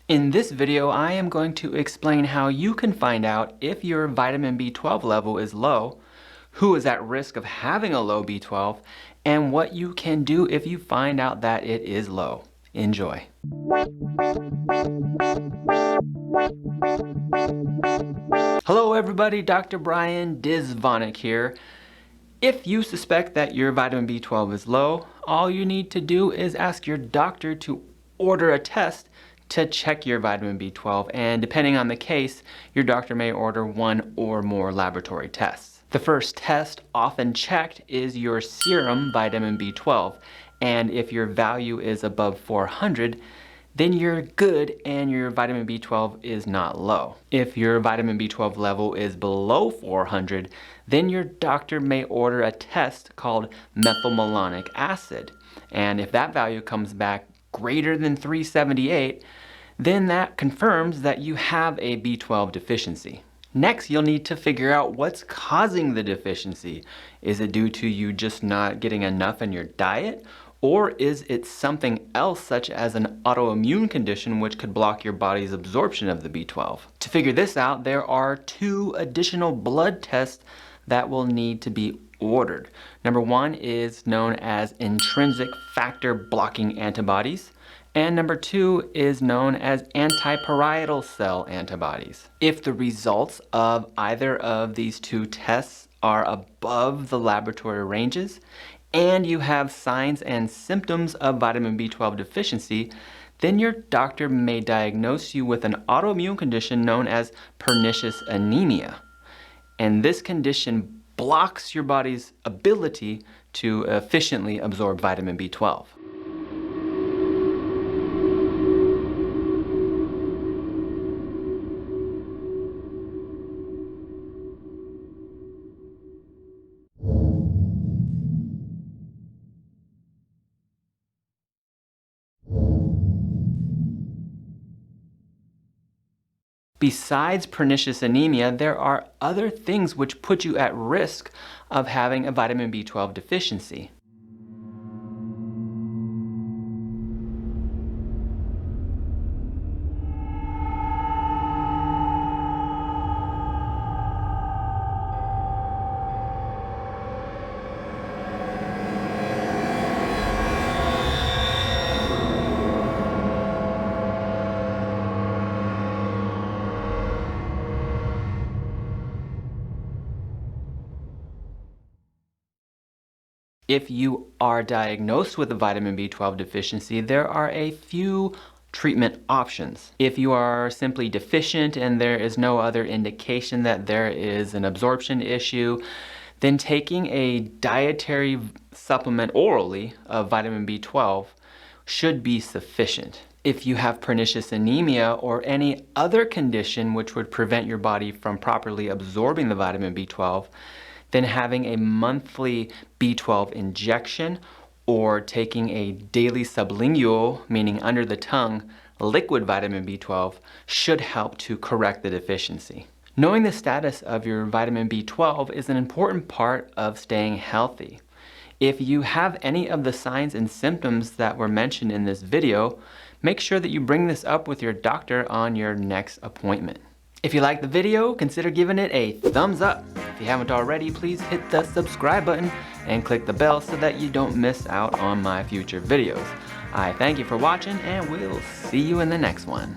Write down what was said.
In this video, I am going to explain how you can find out if your vitamin B12 level is low, who is at risk of having a low B12, and what you can do if you find out that it is low. Enjoy. Hello everybody, Dr. Brian Dizvonic here. If you suspect that your vitamin B12 is low, all you need to do is ask your doctor to order a test to check your vitamin B12, and depending on the case, your doctor may order one or more laboratory tests. The first test often checked is your serum vitamin B12, and if your value is above 400, then you're good and your vitamin B12 is not low. If your vitamin B12 level is below 400, then your doctor may order a test called methylmalonic acid. And if that value comes back greater than 378, then that confirms that you have a B12 deficiency. Next, you'll need to figure out what's causing the deficiency. Is it due to you just not getting enough in your diet? Or is it something else, such as an autoimmune condition which could block your body's absorption of the B12? To figure this out, there are 2 additional blood tests that will need to be ordered. Number 1 is known as intrinsic factor blocking antibodies, and number 2 is known as antiparietal cell antibodies. If the results of either of these 2 tests are above the laboratory ranges, and you have signs and symptoms of vitamin B12 deficiency, then your doctor may diagnose you with an autoimmune condition known as pernicious anemia. And this condition blocks your body's ability to efficiently absorb vitamin B12. Besides pernicious anemia, there are other things which put you at risk of having a vitamin B12 deficiency. If you are diagnosed with a vitamin B12 deficiency, there are a few treatment options. If you are simply deficient and there is no other indication that there is an absorption issue, then taking a dietary supplement orally of vitamin B12 should be sufficient. If you have pernicious anemia or any other condition which would prevent your body from properly absorbing the vitamin B12, then having a monthly B12 injection or taking a daily sublingual, meaning under the tongue, liquid vitamin B12 should help to correct the deficiency. Knowing the status of your vitamin B12 is an important part of staying healthy. If you have any of the signs and symptoms that were mentioned in this video, make sure that you bring this up with your doctor on your next appointment. If you liked the video, consider giving it a thumbs up. If you haven't already, please hit the subscribe button and click the bell so that you don't miss out on my future videos. I thank you for watching, and we'll see you in the next one.